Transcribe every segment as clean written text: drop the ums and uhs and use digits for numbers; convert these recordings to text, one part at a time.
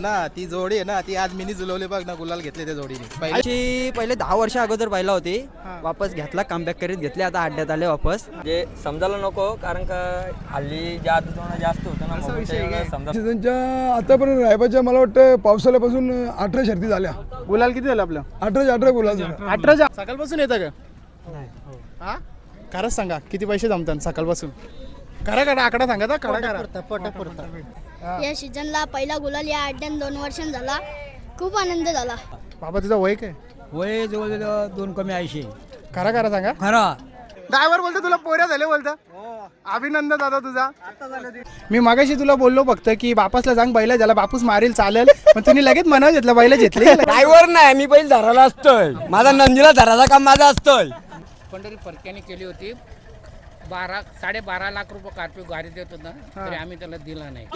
ना ती जोडी आहे ना ती आज मिनी जुलवले बघ ना गुलाल घेतले त्या जोडीने पहिले 10 वर्ष अगोदर बैला होती वापस घेतला कमबॅक करीत घेतले आता अड्ड्यात आले वापस जे समजायला नको कारण का हल्ली जास्त होतं ना समजा सीझनच्या आतापर्यंत रायबाच्या मला वाटतं पावसाळ्यापासून 18 शर्ती झाल्या. गुलाल किती झालं आपलं 18 गुलाल झाला. 18 सकाळपासून येतं का हा खरंच सांगा किती पैसे जमतात सकाळपासून करा आकडा सांगा ना करा या सीझनला पहिला गुलाल या अड्ड्यान 2 वर्षांनी झाला. खूप आनंद झाला. बाबा तुझा वय काय वय जवळ 2 कमी 80 करा सांगा खरा ड्रायव्हर बोलतो तुला पोऱ्या झाले बोलता अभिनंदन दादा तुझा. मी मागाशी तुला बोललो फक्त की बापासला सांग बैला ज्याला बापूस मारेल चालेल पण तुम्ही लगेच मनावर घेतला बैला घेतले ड्रायव्हर नाही मी बैल धरायला असतोय माझा नंदीला धरायचा काम माझा असतोय. पंढरी परक्याने केली होती 12.5 लाख रुपये कार्पिओ गाडी देत होता तरी आम्ही त्याला दिला नाही.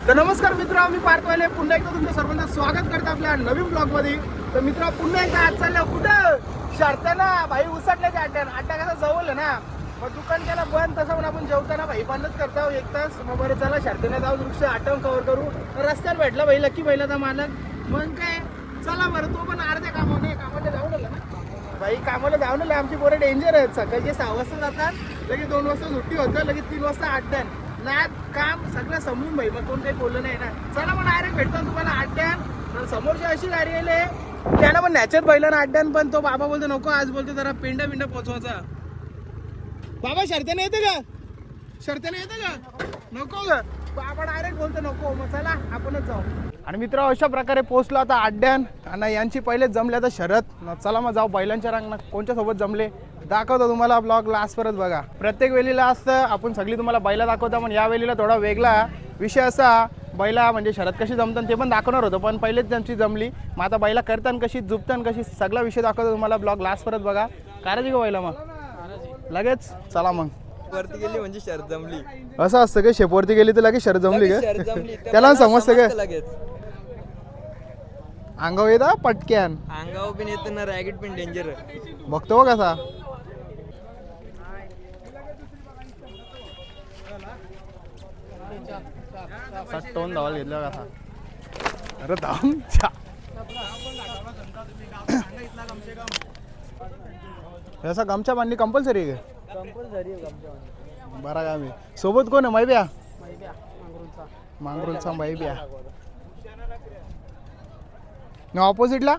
तर नमस्कार मित्र आम्ही पार्थवाले पुन्हा एकदा तुमचं सर्वांना स्वागत करतो आपल्या नवीन ब्लॉग मध्ये. तर मित्र पुन्हा एकदा आज चाललं कुठं शर्त्याला भाई उसटल्याच्या अड्डा कसा जवळ आहे ना मग दुकान त्याला बंद तसं म्हणून आपण जेवताना भाई बंदच करतो 1 तास मग बरं चला शर्त्याला जाऊ वृक्ष आठवण कव्हर करू. तर रस्त्यावर भेटला भाई लकी बैलाचा मालक मग काय चला बरं तो पण अर्ध्या कामाला जाऊन आला ना भाई कामाला जाऊन आलं. आमची पोरं डेंजर आहेत सकाळचे 6 वाजता जातात लगेच 2 वाजता सुट्टी होतं लगेच 3 वाजता अड्ड्यान नाद काम सगळं समजून भाई मग कोण काही बोललं नाही ना. चला मग डायरेक्ट भेटतो तुम्हाला अड्ड्यान. तर समोरची अशी गाडी आले त्यानं पण नॅचर बैला ना अड्ड्यान पण तो बाबा बोलतो नको आज बोलतो जरा पिंडा पोचवायचा. बाबा शर्त्याने येतं का नको ग बाबा डायरेक्ट बोलतो नको मग चला आपणच जाऊ. आणि मित्र अशा प्रकारे पोहोचलो आता अड्ड्यान आणि यांची पहिले जमले आता शरद चला मग जाऊ बैलांच्या रांग कोणत्या सोबत जमले दाखवतो तुम्हाला ब्लॉग लास्ट परत बघा. प्रत्येक वेळेला असतं आपण सगळी तुम्हाला बैला दाखवतो पण या वेळेला थोडा वेगळा विषय असा बैला म्हणजे शरद कशी जमतात ते पण दाखवणार होतं पण पहिलेच त्यांची जमली मग आता बैला करताना कशी झुपताना कशी सगळा विषय दाखवतो तुम्हाला ब्लॉग लास्ट परत बघा. करायची का बैला मग लगेच चला मग वरती गेली म्हणजे शर्त जमली असं असतं का शेपवरती गेली तर लगेच शरद जमली का त्याला समजतं का लगेच अंगावर येता पटक्यान अंगावर पण येतं ना रॅकेट पण डेंजर बघतो बघ कसा टोन धावायला घेतला कसा अरे धाम असा गमछा बांधणी कंपल्सरी आहे बरा काम आहे. सोबत कोण आहे मैब्या मांगरूलचा मैब्या ना ऑपोजिटला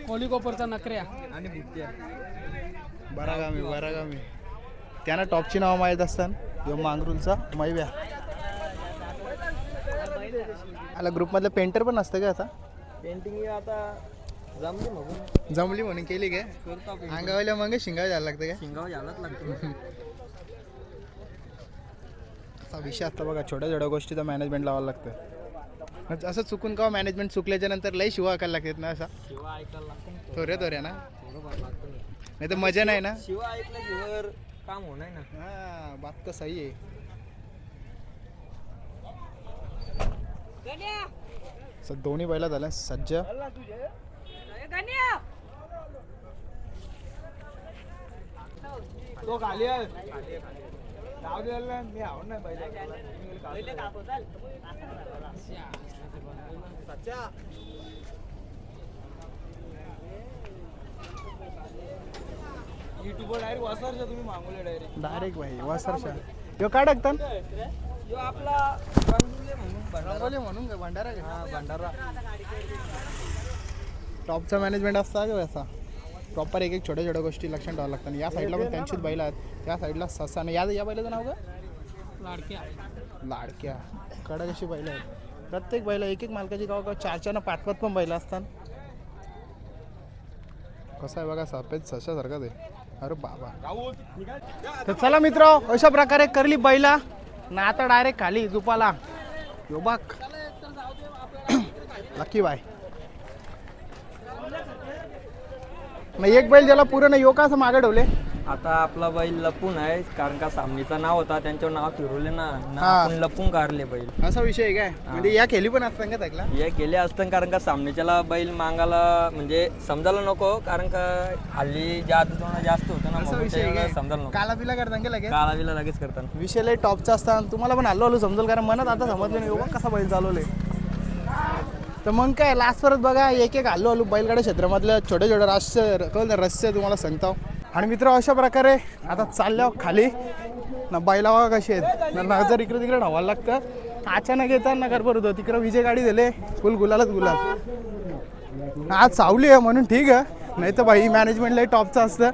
कोलीकोपरचा नकऱ्या आणि भुट्ट्या बरा गामी त्यांना टॉपची नाव माहीत असतात यो मांगरूलचा मैब्या आला ग्रुपमधलं पेंटर पण असतं का आता पेंटिंग आता जमली म्हणून केली काय अंगावल्या मग शिंगाव जायला लागतं काय शिंगाव यायलाच लागतो. असा विषय असतो बघा छोट्या गोष्टीचा मॅनेजमेंट लावायला लागतं. असं चुकून का मॅनेजमेंट चुकल्याच्या नंतर लई शिवा ऐकायला लागतात ना असा शिवा ऐकायला लागतो थोड्या ना नाही तर मजा नाही ना शिवा ऐकल्याशिवाय काम होणार ना. हा बात तर सही आहे. दोन्ही बैला झाल्या सज्ज तो खाली आहे मी आव नाही युट्यूबवर डायरेक्ट वासरशा तुम्ही मागवले डायरेक्ट भाई वासरशा यो काय टाकतात यो आपला रंगोली म्हणून का भंडारा हा भंडारा टॉपचा मॅनेजमेंट असता का असा प्रॉपर एक छोट्या गोष्टी लक्षात ठेवावं लागतात. या साईडला पण त्यांचीच बैल आहेत त्या साईडला ससा आणि या बैलाचं नाव का लाडक्या कडा कशी बैल आहेत प्रत्येक बैला एक मालकाची गाव 4 ना 5 पण बैल असतात. कसं आहे बघा सफेद सशासारखं ते अरे बाबा. तर चला मित्र अशा प्रकारे करली बैला ना आता डायरेक्ट खाली झुपाला यो बघ लकी बाय मग एक बैल ज्याला पूर्ण यो का असं मागे ठेवले आता आपला बैल लपून आहे कारण का सामनीचं नाव होता त्यांच्यावर नाव फिरवले ना हा. आपण लपून काढले बैल असा विषय आहे काय म्हणजे या खेळी पण असतात का त्याला हे केले असतं कारण का सामनीच्याला बैल मागायला म्हणजे समजायला नको कारण का हल्ली जादूटोणा जास्त होतं ना असा म्हणून विषय आहे त्याला काय समजायला नको काला पिला करता का लगेच काळावीला लगेच करताना विषय लय टॉपचा असतात तुम्हाला पण हल्लो समजेल कारण मनात आता समजलं नाही बाबा कसा बैल चालवले तर मग काय लास्ट परत बघा एक एक हल्लो बैलगाड्या क्षेत्रामधल्या छोटे छोटे रहस्य तुम्हाला सांगतो आणि मित्र अशा प्रकारे आता चालल्यावर खाली ना बैला बघा कशी आहेत ना नजर इकडे तिकडे ढावायला लागतं अचानक येतात ना गडबड होतं तिकडे विजय गाडी दिले फुल गुलालच गुलाल आज सावली आहे म्हणून ठीक आहे नाही तर बाई मॅनेजमेंट लय टॉपचं असतं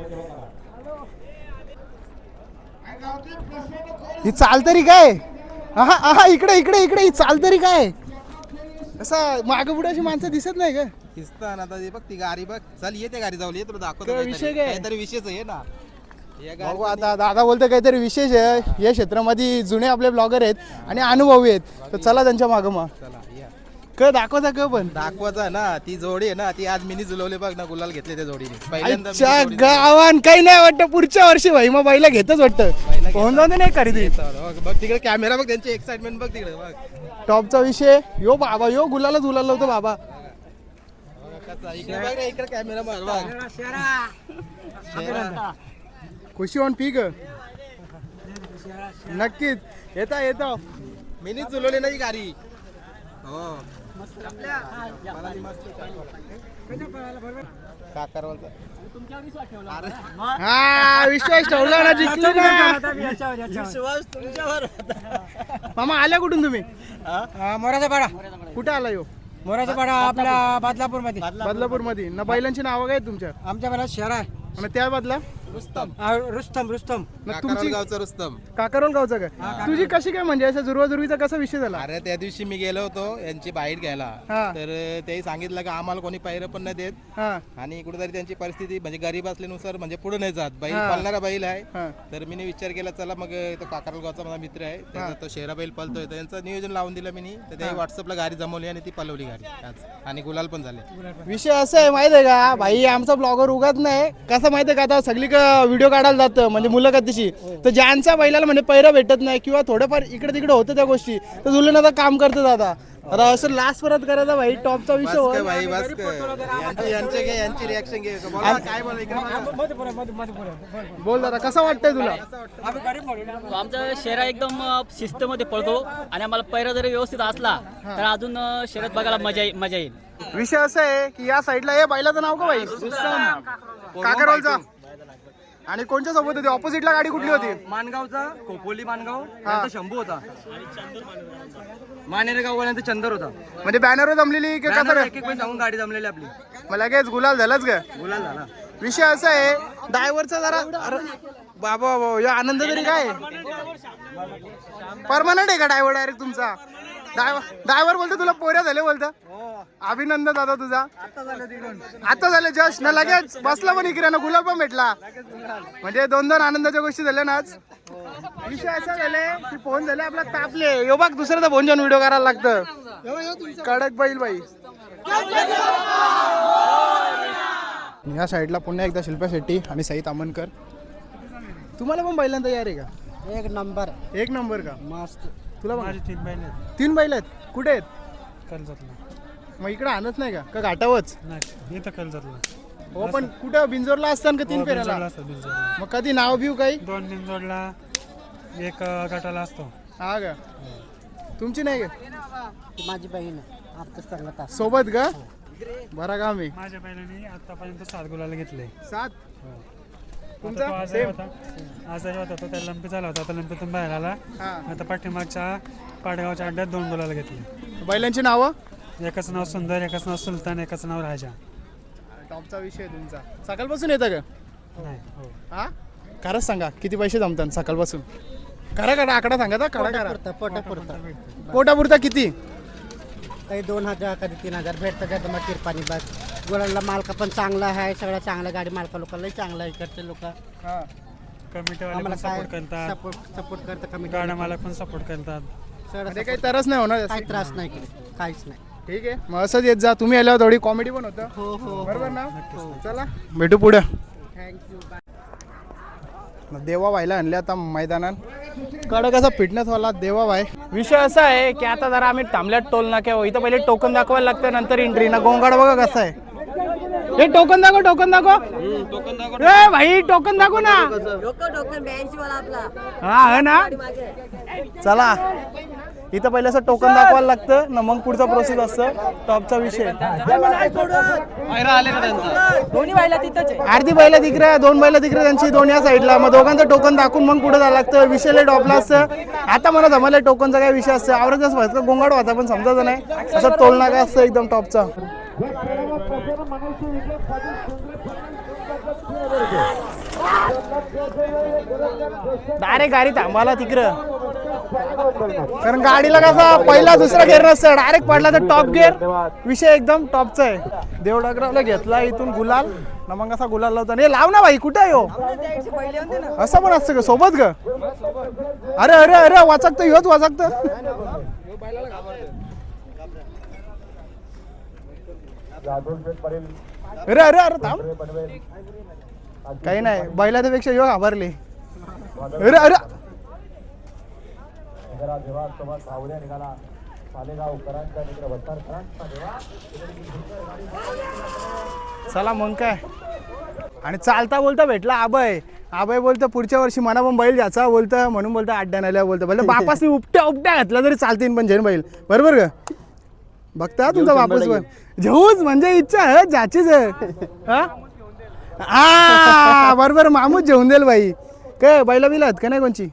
ही चाल तरी काय आहा आहा इकडे इकडे इकडे ही चाल तरी काय असं मागं पुढे अशी माणसं दिसत नाही का दिसतं ना आता बघ ती गाडी बघ चल येते गाडी जाऊन ये तुला दाखवतो काय विषय काय? काहीतरी विषयच आहे ना बघू आता दादा बोलते काहीतरी विशेष आहे या क्षेत्रामध्ये जुने आपले ब्लॉगर आहेत आणि अनुभवी आहेत तर चला त्यांच्या मागं मग चला या क दाखवता क पण दाखवायचं ना ती जोडी आहे ना ती आज मिनी जुलवले बघ ना गुलाल घेतले त्या जोडीने पहिल्यांदा अच्छा mini जोडी गावान काही नाही वाटतं पुढच्या वर्षी भाई मग बाईला घेतच वाटतं पोहून जाऊन नाही खरेदी बघ, बघ तिकडे कॅमेरा बघ त्यांची एक्साइटमेंट बघ तिकडे बघ टॉपचा विषय यो बाबा यो गुलाला गुलाल होतो बाबा कसा इकडे बघ रे इकडे कॅमेरा मार बघ शेरा. खुशी ऑन पीक नक्कीच येता येता मिनी जुलवली ना ही गाडी हो काकारवालचा हा विश्वास ठेवला ना जिंकली ना मामा आल्या कुठून तुम्ही मोराचा पाडा कुठे आला यो मोराचा पाडा आपला बदलापूर मध्ये बदलापूर मध्ये ना बैलांची नावं काय आहेत तुमच्या आमच्या मला शहर आहे आणि त्या बदला रुस्तम रुस्तम रुस्तम ना काकारवाल तुमची गावचा रुस्तम काकारवाल गावचा काय तुझी कशी काय म्हणजे असं जुरवाजुरवीचा कसा विषय झाला अरे त्या दिवशी मी गेलो होतो यांची बाईट घ्यायला हा. तर तेही सांगितलं की आम्हाला कोणी पायरं पण नाही देत हा आणि कुठेतरी त्यांची परिस्थिती म्हणजे गरीब असल्यानुसार म्हणजे पुढे नाही जात बैल हा. पालणारा बैल आहे हा. तर मी विचार केला चला मग तो काकारगावचा माझा मित्र आहे त्याचा तो शेरा बैल पळतोय तर यांचं नियोजन लावून दिलं मी तर त्याही व्हॉट्सअपला गाडी जमवली आणि ती पळवली गाडी आज आणि गुलाल पण झाले विषय असं आहे माहिती आहे का भाई आमचा ब्लॉगर उगत नाही कसं माहिती आहे का आता सगळी व्हिडिओ काढायला जातं म्हणजे मुलाखतीची तर ज्यांच्या बैलाला म्हणजे पैरा भेटत नाही किंवा थोडंफार इकडे तिकडे होतं त्या गोष्टी तर जुलून आता काम करतं दादा आता असं लास्ट परत करायचा भाई टॉपचा विषय बस होय. काय भाई बस काय यांची रिॲक्शन घे बोला काय बोला इकडे बघा. बोल दादा कसं वाटतंय तुला आमचा शेरा एकदम शिस्तमध्ये पळतो आणि आम्हाला पैरा जरी व्यवस्थित असला तर अजून शर्यत बघायला मजा येईल विषय असा आहे की या साईडला हे बैलाचं नाव का भाई काकारवालचा आणि कोणच्या सोबत होती ऑपोजिटला गाडी कुठली होती मानगावचा खोपोली मानगाव हा. यांचा शंभू होता मानेरगाव वाल्यांचा चंदर होता म्हणजे बॅनरवर जमलेली की कसं रे? एक एक सांगून गाडी जमलेली आपली मग लगेच गुलाल झालाच का गुलाल झाला विषय असा आहे ड्रायव्हरचा जरा बाबा बाबा या आनंद तरी काय परमनंट आहे का ड्रायव्हर डायरेक्ट तुमचा ड्रायव्हर बोलतो तुला पोऱ्या झाले बोलतं अभिनंदन दादा तुझा आता झालं जस्ट ना लगेच बसला पण इकडे ना गुलाब पण भेटला म्हणजे दोन आनंदाच्या गोष्टी झाल्या ना आज विषय असा झाले की फोन झाले आपला तापले यो बघ दुसऱ्याचा फोन जाऊन व्हिडिओ करायला लागतं कडक बैल बाई या साईडला पुन्हा एकदा शिल्पा शेट्टी आणि साई तामणकर तुम्हाला पण बैलांचा यार आहे का एक नंबर एक नंबर का मस्त तुला पण? 3 महिने तीन बैल आहेत कुठे आहेत कर्जतला मग इकडे आणत नाही का घाटावच नाही इथं कर्जतला हो पण कुठं बिंजोरला असताना का तीन फेऱ्याला मग कधी नाव बिव काही 2 बिंजोडला एक गटाला असतो हा का तुमची नाही का माझी बहीण आताच चांगला तास सोबत का बरा काम आहे माझ्या बहिणीने आतापर्यंत 7 गुलाला घेतले 7 तुमचा आजारी सेम होता तो त्याला लंपी झाला होता आता लंपीतून बाहेर आला हा आता पाठीमागच्या पाडगावच्या अड्ड्यात 2 गुलाला घेतले बैलांची नावं एकाचं नाव सुंदर एकाचं नाव सुलतान एकाचं नाव राजा टॉपचा विषय तुमचा सकाळपासून येतं का नाही हो हा खरंच सांगा किती पैसे जमतात सकाळपासून करा करा आकडा सांगा तर करा करा पोटापुरता पोटापुरता किती काही 2000 कधी 3000 भेटतं त्यात मग किरपाणी बस गोळाला मालका पण चांगला आहे सगळं चांगलं गाडी मालका लोकांनाही चांगलं आहे इकडचे लोक हा आम्हाला काय सपोर्ट करतात सपोर्ट करतात कमी गाड्या मालक पण सपोर्ट करतात म्हणजे काही तरच नाही होणार काही त्रास नाही इकडे काहीच नाही ठीक आहे मग असंच येत जा तुम्ही आल्यावर थोडी कॉमेडी पण होतं हो हो बरोबर ना चला भेटू पुढे थँक्यू देवा भाईला आणले आता मैदानात. कडक असा फिटनेस वाला देवा भाई. विषय असा आहे की आता जरा आम्ही थांबल्यात टोल नाक्यावर. इथं पहिले टोकन दाखवायला लागतं, नंतर एंट्री. ना गोंगाड बघा कसं आहे. हे टोकन दाखव, टोकन दाखव. ए भाई टोकन दाखव ना. हा ना. चला इथं पहिले असं टोकन दाखवायला लागतं ना, मग पुढचा प्रोसेस असतं. टॉपचा विषय. अर्धी बैला तिकडे, 2 बैला तिकडे त्यांची, 2 या साईडला. मग दोघांचं टोकन दाखवून मग पुढे जायला लागतं. विषयला टॉपला असतं. आता मला जमलं टोकनचा काय विषय असतं. आवडतच व्हायचं गोंगाड व्हायचा पण समजायचं नाही. असं टोल नाका असतं एकदम टॉपचा. डायरेक्ट गाडी थांबाला तिकडं, कारण गाडीला कसा पहिला दुसरा गेअर नसतं. डायरेक्ट पडला तर टॉप गेअर. विषय एकदम टॉपचा आहे. देवडागरावला घेतला इथून गुलाल ना, मग असा गुलाल लावता. हे लाव ना भाई, कुठे आहे हो? असं पण असतं का सोबत ग? अरे अरे अरे वाचकत ह्योच वाचकत. अरे अरे अरे थांब, काही नाही. बैलापेक्षा ह्यो घाबरले. अरे अरे चला मग काय. आणि चालता बोलता भेटला आबय. आबय बोलतं पुढच्या वर्षी मला पण बैल घ्यायचा बोलतं, म्हणून बोलतं अड्ड्यान आल्या बोलतं. बोलतं बापासनी उपट्या उपट्या घातला तरी चालतील पण झेन बैल. बरोबर का? बघता तुमचा बापूस पण घेऊच म्हणजे इच्छा आहे ज्याचीच आहे. हा बरोबर, मामूच जेवून देईल बाई. काय बैला बिलात का नाही कोणची?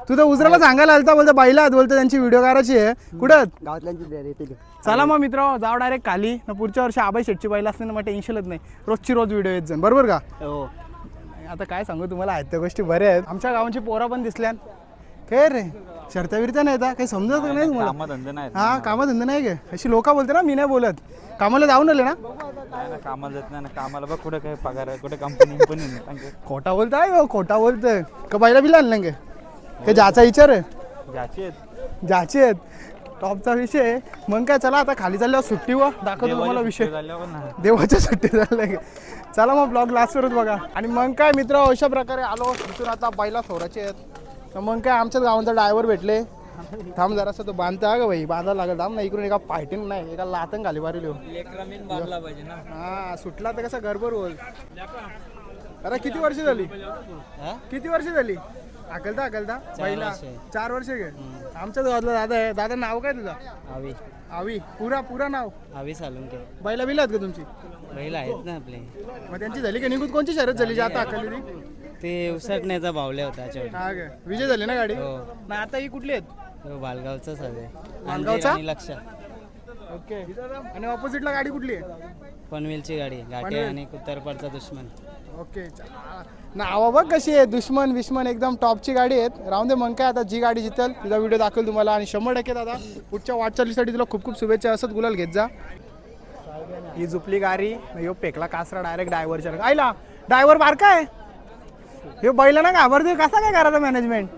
तू तर उजराला सांगायला आलता बोलतो बैलात, बोलतो त्यांची व्हिडिओ करायची आहे. कुठं गावातल्यांची. चला मग मित्र जाऊ डायरेक्ट खाली ना. पुढच्या वर्षी आबाई शेटची बैल असते ना, मग टेन्शनच नाही. रोजची रोज व्हिडिओ येत जाईल. बरोबर का? हो. आता काय सांगू तुम्हाला, आहेत त्या गोष्टी बऱ्या आहेत. आमच्या गावांची पोरा पण दिसल्या. काय रे शर्त्या बिरत्या नाही येतात, काही समजत नाही तुम्हाला? हा कामधंदा नाही का? अशी लोक बोलते ना, मी नाही बोलत. कामाला जाऊन आले ना? कामाला जात नाही ना. कामाला बघ कुठे काय पगार आहे, कुठे कंपनी पण नाही. खोटा बोलताय, खोटा बोलतोय का? बैला बिला आणलं का? ज्याचा विचार आहे, ज्याचे आहेत. टॉपचा विषय. मग काय चला आता खाली चालल्यावर सुट्टी व दाखवतो तुम्हाला विषय. देवाच्या सुट्टी झाल्या. चला मग ब्लॉग लास्टवरच बघा. आणि मग काय मित्र अशा प्रकारे आलो तिथून. आता बैला सोडायचे आहेत. तर मग काय आमच्याच गावांचा ड्रायव्हर भेटले. थांब जरासं तो बांधता का बाई, बांधायला लागेल. थांब ना, इकडून एका पायटीन नाही एका लातन खाली बारी लिहू. हा सुटला तर कसा गडबड होईल. अरे किती वर्ष झाली? किती वर्ष झाली? अकलता पहिला 4 वर्ष गे. आमच्याच गावातला दादा आहे. दादा नाव काय तुझं? आवी. आवी. पुरा नाव आवी सालुंके. बैला बिलात का तुमची? बैल आहेत ना आपले. मग त्यांची झाली का निघून? कोणची शर्यत झाली जी आता अकलली? ते उसटण्याचा भावल्या होता. हा काय विजय झाले ना गाडी? नाही आता ही कुठली आहेत? बालगावचाच आहे. बालगावचा? लक्ष. ओके. आणि ऑपोजिटला गाडी कुठली आहे? पनवेलची गाडी गाठी आणि कुत्तरपडचा दुश्मन. ओके. नावा बघ कशी आहे, दुश्मन विश्मन एकदम टॉपची गाडी आहेत. राहून दे मग काय. आता जी गाडी जितेल तिचा व्हिडिओ दाखवेल तुम्हाला. आणि 100% दादा पुढच्या वाटचालीसाठी तुला खूप खूप शुभेच्छा. असंच गुलाल घेत जा. ही झुपली गाडी. यो पेकला कासरा डायरेक्ट ड्रायव्हरच्या. आईला ड्रायव्हर बारका आहे. हे बैला ना घाबरते. कसा काय करायचं मॅनेजमेंट?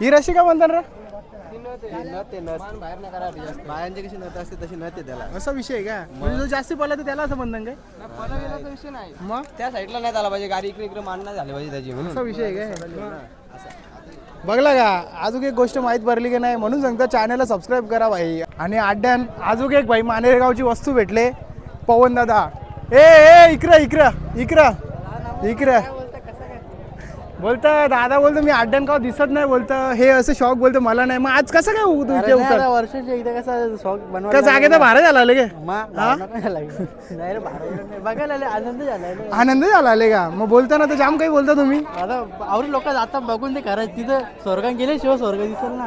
ही रशी का म्हणतात रे? बायांची कशी नत असते तशी नत त्याला. असा विषय आहे का? म्हणजे जो जास्ती पडला तर त्याला असं बंधन काय? विषय नाही, मग त्या साईडला नाही झाला पाहिजे. गाडी इकडे मांडणं झाली पाहिजे त्याची. असा विषय आहे काय? बघला का? अजून एक गोष्ट माहीत पडली की नाही म्हणून सांगतो, चॅनलला सबस्क्राईब करा भाई. आणि अड्ड्यान अजून एक भाई मानेरगावची वस्तू भेटले. पवन दादा. ए इकडं बोलतं दादा. बोलतो मी अड्ड्यान का दिसत नाही. बोलतं हे असं शॉक. बोलतो मला नाही. मग आज कसं काय इथे उतर? वर्षाची एकदा कसं शॉक का जागे तर भाडं झाला गे? बघायला आनंद झाला. आनंद झाला आले का? मग बोलताना तर जाम काही बोलता तुम्ही. आता आवडी लोक आता बघून ते करायचं. तिथं स्वर्गात गेले शिवाय स्वर्ग दिसेल ना.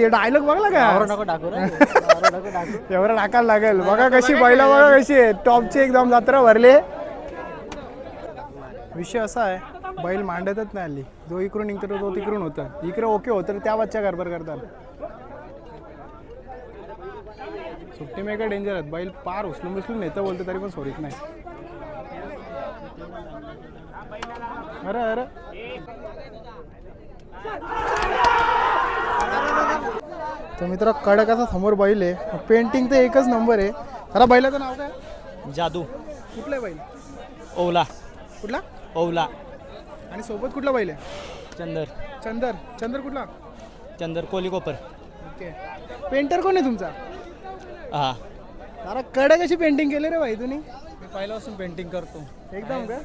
डायलॉग बघला का? नको टाकू रे. एवढं टाकायला लागेल. बघा कशी बैला, बघा कशी आहे. टॉपची एकदम जत्रा भरले. विषय असा आहे बैल मांडतच नाही आली. जो इकडून निघतो तो तिकडून होतं. इकडे ओके होतं त्या बच्चा गडबड करतात. सुट्टी मेकर डेंजर आहेत. बैल पार उचलून नेतं बोलतं तरी पण सोडीत नाही. अरे तर मित्र कडकाचा समोर बैल आहे. पेंटिंग तर एकच नंबर आहे. खरा बैलाचं नाव काय? जादू. कुठलं बैल? ओला. कुठला? ओवला आणि सोबत कुठला बैल आहे? चंदर चंदर कुठला? चंदर कोलीकोपर. ओके. पेंटर कोण आहे तुमचा? हा जरा कडक अशी पेंटिंग केली रे भाई तुम्ही. मी पहिल्यापासून पेंटिंग करतो. एकदम का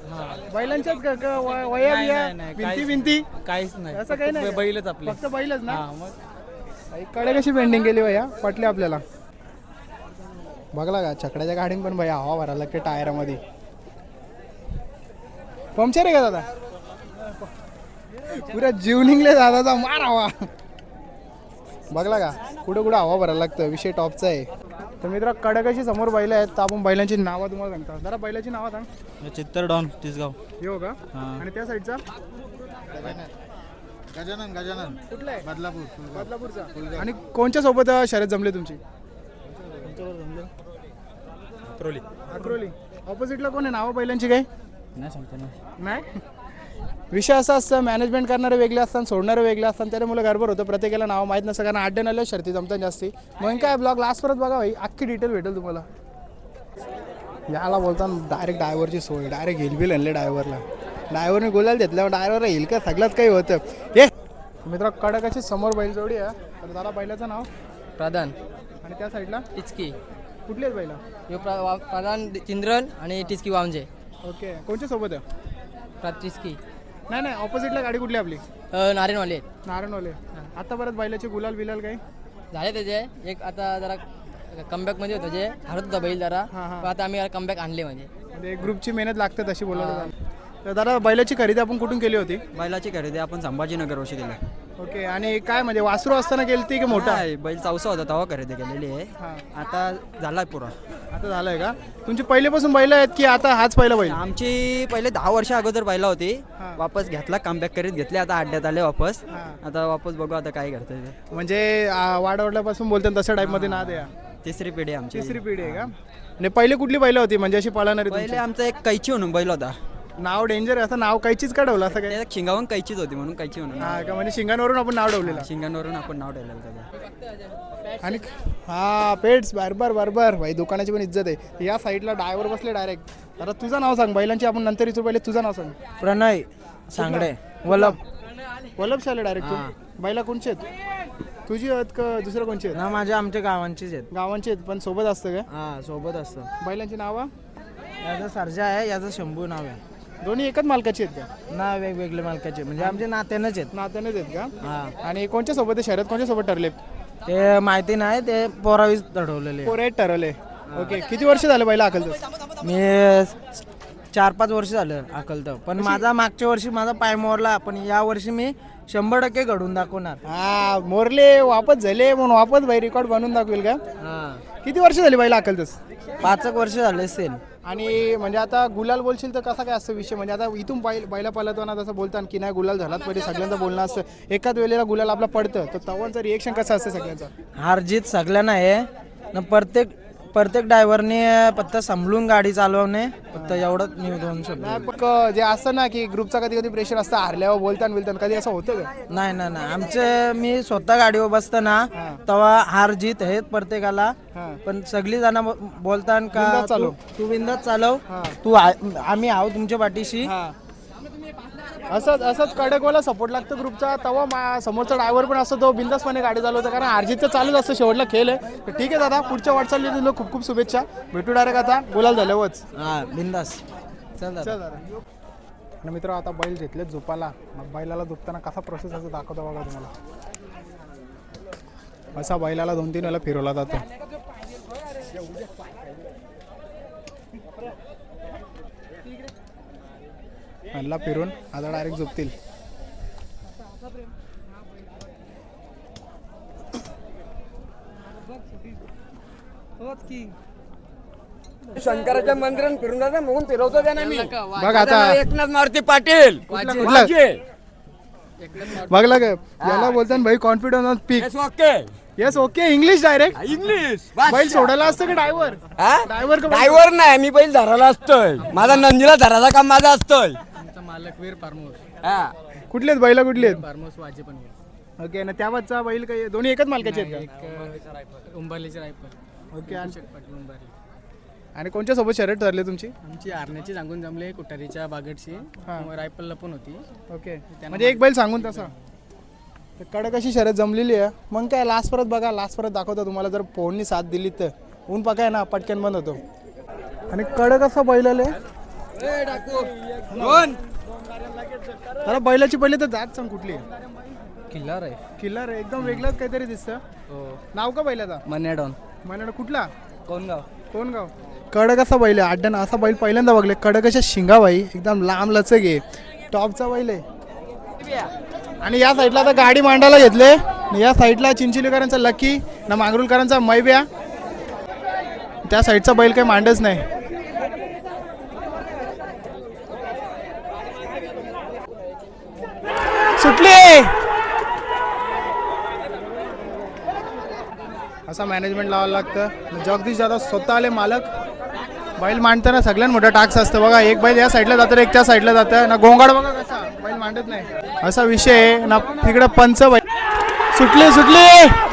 बैलांच्याच का वया बिया भिंती काहीच नाही, असं काही नाही का? बैलच आपले. फक्त बैलच ना. मग भाई कडक अशी पेंटिंग केली भैया, पटली आपल्याला. बघला का छकड्याच्या गाडीन पण भैया हवा भरायला लागते टायरामध्ये. पंक्चर आहे का दादा? पुरा जीव निघले दादाचा, मार हवा. बघला का कुठं कुठं हवा भरायला लागतं, विषय टॉपचा आहे. तर मित्र कडक अशी समोर बैल आहेत, तर आपण बैलांची नावं तुम्हाला सांगतो. जरा बैलाची नावं सांग. चित्तरडॉन तिसगाव. येऊ का? आणि त्या साईडचा गजानन कुठला आहे? बदलापूर. बदलापूरचा. आणि कोणच्या सोबत शर्यत जमली तुमची? अक्रोली. ऑपोजिटला कोण आहे? नावं बैलांची काही नाही सांगतो ना. नाही. विषय असा असतं, मॅनेजमेंट करणारे वेगळे असतात, सोडणारे वेगळे असतात, त्यामुळे गडबड होतं. प्रत्येकाला नाव माहीत नसतं, कारण अड्डे आल्या शर्ती जमतात जास्ती. मग काय ब्लॉग लास्ट परत बघा भाई, अख्खी डिटेल भेटेल तुम्हाला. याला बोलताना डायरेक्ट ड्रायव्हरची सोय, डायरेक्ट हिलबिल आणले ड्रायव्हरला. ड्रायव्हरने गोलाल घेतल्यावर ड्रायव्हर हिल का सगळंच काही होतं. हे मित्र कडकाची समोर बैलजोडी आहे. तर दादा बैलाचं नाव? प्रधान आणि त्या साईडला टिचकी कुठली आहेत बैला? प्रधान चिंद्रन आणि टिचकी वामजे. ओके. कोणच्या सोबत आहे? टिचकी नाही ऑपोजिटला गाडी कुठली आपली? नारायणवाले नारायणवाले. आता परत बैलाचे गुलाल बिलाल काही झाले त्याचे. एक आता जरा कमबॅक मध्ये होतं, जे हरत होता बैल जरा. पण आता आम्ही कमबॅक आणले म्हणजे एक ग्रुपची मेहनत लागते तशी बोलायला. तर दादा बैलाची खरेदी आपण कुठून केली होती? बैलाची खरेदी आपण संभाजीनगर वर्षी केली. ओके. आणि काय म्हणजे वासरू असताना केली ती की मोठा? बैल चौसा होता तेव्हा खरेदी केलेली आहे. आता झाला पुरा. आता झालंय का? तुमची पहिलेपासून बैल आहेत की आता हाच पहिला बैल? आमची पहिले 10 वर्ष अगोदर बैला होती, वापस घेतला, कमबॅक करीत घेतले, आता अड्ड्यात आले वापस. आता वापस बघू आता काय करतोय ते. म्हणजे वाडवडल्यापासून बोलतात तशा टाईप मध्ये ना द्या. तिसरी पिढी आमची. तिसरी पिढी आहे का? आणि पहिले कुठली बैल होती म्हणजे अशी पळणारी? पहिले आमचा एक कैची म्हणून बैल होता. नाव डेंजर असं नाव कैचीच का ठेवलं असं काय? शिंगावून कैचीच होती म्हणून कैची म्हणून. हा का? म्हणजे शिंगांवरून आपण नाव ठेवलेलं. शिंगांवरून आपण नाव ठेवलेलं त्याचं. आणि हा पेट्स बरोबर भाई, दुकानाची पण इज्जत आहे. या साईडला ड्रायव्हर बसले डायरेक्ट. तर तुझं नाव सांग, बैलांची आपण नंतर इथून पहिले तुझं नाव सांग. प्रणय सांगडे वल्लभ शाले डायरेक्ट. तू बैला कोणचे आहेत? तुझी आहेत का दुसरं कोणची आहेत? ना माझ्या आमच्या गावांचीच आहेत. गावांची आहेत पण सोबत असतं का? हा सोबत असतं. बैलांची नावं? याचा सर्जा आहे, याचं शंभू नाव आहे. दोन्ही एकच मालकाची आहेत का? ना वेगवेगळे मालकाचे, म्हणजे आमचे नात्यानेच आहेत. नात्यानेच आहेत का? हा. आणि कोणच्या सोबत आहे शर्यत? कोणच्या सोबत ठरले? ते माहिती नाही, ते पोरावीच ठरवलेले. पोरेट ठरवले. ओके. किती वर्ष झाले बैला अकलतो? मी 4-5 वर्ष झालं अकलतं, पण माझा मागच्या वर्षी माझा पाय मोरला, पण या वर्षी मी 100% घडून दाखवणार. हा मोरले वापस झाले म्हणून वापस भाई रेकॉर्ड बनवून दाखवेल का? हा. किती वर्ष झाली बैला अकलतस? 5 वर्ष झाले असेल. आणि म्हणजे आता गुलाल बोलशील तर कसा काय असतं विषय? म्हणजे आता इथून बैला पळताना तसं बोलतात की नाही गुलाल झालात पहिले सगळ्यांचं बोलणं असतं. एकाच वेळेला गुलाल आपला पडतं, तर तवांचं रिएक्शन कसं असतं सगळ्यांचं? हार जीत सगळ्यांना आहे ना. प्रत्येक ड्रायव्हरने फक्त सांभाळून गाडी चालवणे, फक्त एवढंच मी 2 शब्द. नाही पण जे असतं ना की ग्रुपचा कधी कधी प्रेशर असतं, हारल्यावर बोलताना कधी असं होतं का? नाही आमचे मी स्वतः गाडीवर बसताना तेव्हा हार जीत आहेत प्रत्येकाला. पण सगळी जण बोलतात का बिनधास्त चालव. तू बिंदास चालव, आम्ही आहो तुमच्या पाठीशी. असंच कडकवाला सपोर्ट लागतो ग्रुपचा. तेव्हा समोरचा ड्रायव्हर पण असतो, तो बिंदासपणे गाडी चालवतो, कारण अर्जितचं चालूच असतं शेवटला खेळ आहे. तर ठीक आहे दादा, पुढच्या वाटचाली तुला खूप खूप शुभेच्छा. भेटू डायरेक्ट आता गुलाल झाल्यावरच. हा बिंदास चल दादा. आणि मित्र आता बैल घेतले झोपाला. मग बैलाला झोपताना कसा प्रोसेस असं दाखवतो बघा तुम्हाला. असा बैलाला 2-3 वेळा फिरवला जातो. आणला फिरून, आता डायरेक्ट झोपतील. शंकराच्या मंदिरात फिरून जाता म्हणून फिरवतो त्यांना मी. बघ आता एकनाथ मारुती पाटील बघला का याला बोलतात भाई confidence peak. Okay yes okay. English direct. English बैल सोडायला असतं का ड्रायव्हर? ड्रायव्हर नाही, मी बैल धरायला असतोय. माझा नंदीला धरायचा काम माझा असतोय. मालक वीर फार्मोस. कुठले आहेत बैला? कुठले आहेत? फार्मोस वाजे पण. ओके. ना त्या बाजूचा बैल काही दोन्ही एकच मालकाचे आहेत का? उंबरलीचे रायफल. ओके. आणि कोणच्या सोबत शर्यत ठरली तुमची? आमची आरण्याची सांगून जमले कुटारीच्या बागडची रायफलला पण होती. ओके, म्हणजे एक बैल सांगून तसा तर कडक अशी शर्यत जमलेली आहे. मग काय लास्ट परत बघा, लास्ट परत दाखवतो तुम्हाला. जर फोननी साथ दिली तर ऊन पकाय ना पटकन बंद होतो. आणि कडक असं बैल आले त्याला बैलाची पहिले तर जात सांग कुठली आहे? किल्लार आहे. किल्लर आहे, एकदम वेगळंच काहीतरी दिसतं. नाव का बैलाचा? मन्याडॉन. महिना कुठला? कोणगाव. कोण गाव? कडक असा बैल आहे. अड्ड्यानं असा बैल पहिल्यांदा बघले. कडक अशा शिंगा बाई, एकदम लांब लचक आहे, टॉपचा बैल आहे. आणि या साईडला आता गाडी मांडायला घेतले. या साईडला चिंचिलीकरांचा लकी ना मांगरुलकरांचा मैब्या. त्या साईडचा बैल काही मांडच नाही. सुटली असा मॅनेजमेंट लावायला लागतं. जगदीश दादा स्वतः आले मालक. बैल मांडताना सगळ्यात मोठा टास्क असतं बघा. एक बैल या साईडला जातं, एक त्या साईडला जातं ना. गोंगाड बघा कसा बैल मांडत नाही, असा विषय आहे ना. तिकडे पंच बैल सुटली सुटली.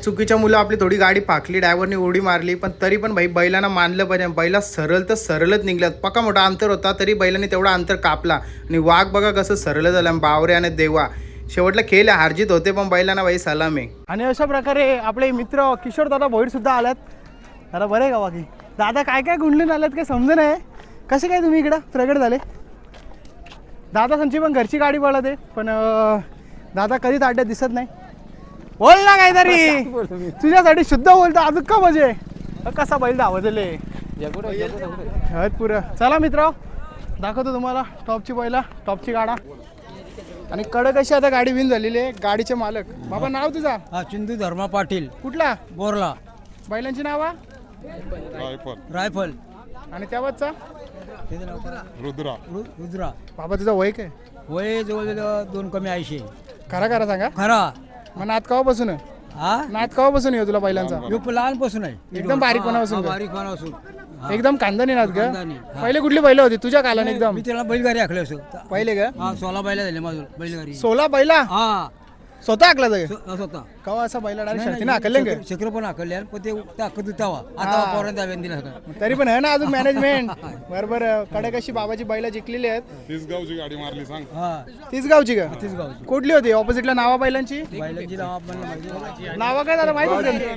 चुकीच्या मुलं आपली थोडी गाडी पाकली, ड्रायव्हरने उडी मारली, पण तरी पण भाई बैलांना मानलं पाहिजे. बैला सरळ तर सरळच निघल्यात. पक्का मोठा अंतर होता तरी बैलांनी तेवढा अंतर कापला. आणि वाघ बघा कसं सरळ झालं. बावरे आणि देवा शेवटला खेळ हारजीत होते, पण बैलांना भाई सलाम आहे. आणि अशा प्रकारे आपले मित्र किशोर दादा भोईर सुद्धा आल्यात. दादा बरे आहे का बाकी? दादा काय काय गुंडलून आल्यात काही समज नाही. कसे काय तुम्ही इकडं प्रगट झाले? दादा त्यांची पण घरची गाडी पळत आहे, पण दादा कधीच अड्ड्यात दिसत नाही. बोल ना काहीतरी, तुझ्यासाठी शुद्ध बोलतो अजून का म्हणजे. कसा बैल धावतले पुरं. चला मित्र दाखवतो तुम्हाला टॉपची बैला, टॉपची गाडा. आणि कडक अशी आता गाडी विन झालेली आहे. गाडीचे मालक बाबा नाव तुझा? चिंदू धर्मा पाटील. कुठला? बोरला. बैलांची नावा? रायफल. आणि त्यावरचा? रुद्रा. बाबा तुझा वय काय? वय जवळ 2 कमी 80. खरा खरा सांगा. खरा. मग नात कवापासून? नात कवापासून येऊ तुला बैलांचा? लहानपासून आहे. एकदम बारीकपणापासून का? बारीकपणापासून. एकदम कांदानी नात ग. कांदानी. पहिले कुठली बैल होती तुझ्या कालाने? एकदम मी त्याला बैलगाडी आखले असो. पहिले ग 16 बैला झाले माझं बैलगाडी. 16 बैला हा स्वतः आकला जागे? स्वतः. कवा असा बैला डायरेक्ट शर्तीने आकले का? शक्र पण आकले, पण ते ताकद होतावा. आता पोरांना दाव्यान दिला सगळं. तरी पण आहे ना अजून मॅनेजमेंट बरोबर. कडक अशी बाबाची बैला जिंकलेली आहेत. 30 गावची गाडी मारली सांग. हा 30 गावची का? 30 गावची. कुठली होती ऑपोजिटला नावा बैलांची? बैलांची नाव आपण नावा काय झालं माहिती होतं? आणि काय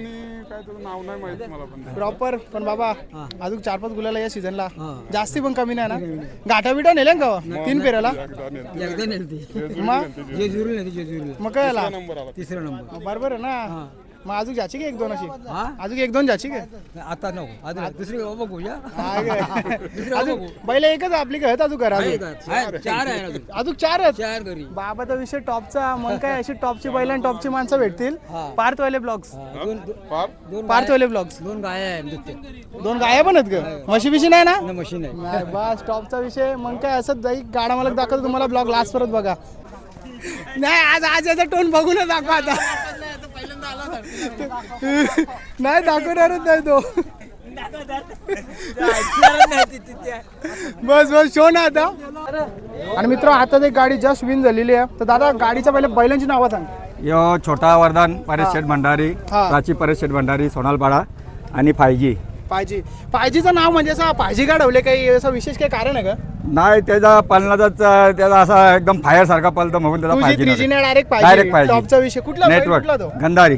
त्याचं नाव नाही माहित मला पण. प्रॉपर. पण बाबा अजून 4-5 गुलाला या सीझनला जास्ती पण कमी नाही ना. गाठा बिटा नेले का 3 फेऱ्याला? एकदा नेलती. मग जेजुरी नेली. जेजुरीला मग काय आला? तिसरा नंबर. बरोबर आहे ना. मग अजून जायची की 1-2 अशी? हा अजून 1-2 जायची का? आता नको. आता दुसरी बघू या. अजून बैल एकच आपली काय अजून करा? 4 आहे अजून. अजून 4 आहेत. 4 घरी. बाबाचा विषय टॉपचा. मग काय अशी टॉपची बैल आणि टॉपची माणसं भेटतील. पार्थवाले ब्लॉग्स. पार्थवाले ब्लॉग्स. 2 गाय आहे दुसते. 2 गाया पण आहेत का? म्हशी बिशी नाही ना? मशीन आहे. नाही बस टॉपचा विषय. मग काय असं जाई गाडा मला दाखवतो तुम्हाला ब्लॉग लास्ट परत बघा. नाही आज याचा टोन बघूनच दाखवा आता. नाही दाखवणारच नाही तो. बस बस शो ना आता. आणि मित्र आता एक गाडी जस्ट विन झालेली आहे. तर दादा गाडीच्या पहिले बैलांची नावं सांग. यो छोटा वरदान परेश शेठ भंडारी, हा. प्राची परेश शेठ भंडारी, सोनालपाडा आणि 5G. पायजीचं नाव म्हणजे असं पायजी गाडवले काही असं विशेष काही कारण आहे का? नाही त्याचा पलनाचाच त्याचा असा एकदम फायर सारखा पलतो म्हणून त्याला 5G डायरेक्ट डायरेक्ट पाहिजे. टॉपचा विषय कुठला बैल नेटवर्क कुठला तो? गंधारी.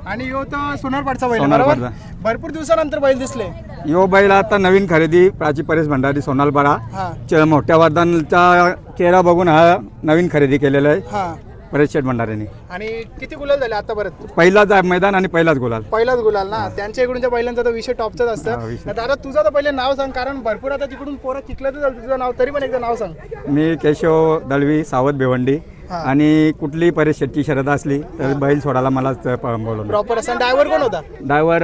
आणि यो तर सोनारपाडचा बैल आहे, बरोबर. सोनारपाडचा. भरपूर दिवसानंतर बैल दिसले. यो बैल आता नवीन खरेदी प्राची परेश भंडारी सोनालपाडा. हा मोठ्या वरदानचा चेहरा बघून हा नवीन खरेदी केलेला आहे हा. परेश शेठ भंडारीने. आणि किती गुलाल झाले आता परत? पहिलाच मैदान आणि पहिलाच गुलाल. पहिलाच गुलाल ना. त्यांच्या इकडूनच्या बैलांचा तर विषय टॉपचाच हा, असतं. विषय. दादा तुझं तर पहिले नाव सांग, कारण भरपूर आता तिकडून पोरं चिखलं झालं तुझं नाव, तरी पण एकदा नाव सांग. मी केशव दळवी सावध भिवंडी. हा. आणि कुठली परेश शेट्टी शरद असली तर बैल सोडायला मलाच बोलवलं. प्रॉपर असं. ड्रायव्हर कोण होता? ड्रायव्हर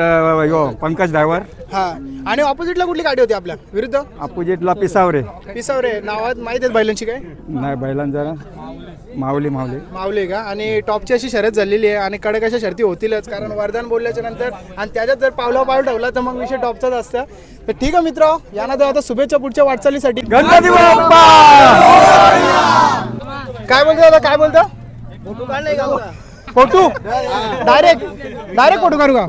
यो पंकज ड्रायव्हर. हा. आणि ऑपोजिटला कुठली गाडी होती आपल्या विरुद्ध? अपोजिटला पिसावरे. पिसावरे. नावात माहिती आहेत बैलांची काय? नाही बैलांचा माऊली माऊली माऊली का? आणि टॉपची अशी शर्यत झालेली आहे आणि कडक अशा शर्ती होतीलच, कारण वरदान बोलल्याच्या नंतर आणि त्याच्यात जर पावला पाऊल ठेवला तर मग विषय टॉपचाच असतं. तर ठीक आहे मित्र, यांना तर आता शुभेच्छा पुढच्या वाटचालीसाठी. गणपती बाप्पा. काय बोलतो दादा, काय बोलतो? फोटो डायरेक्ट डायरेक्ट फोटो काढू का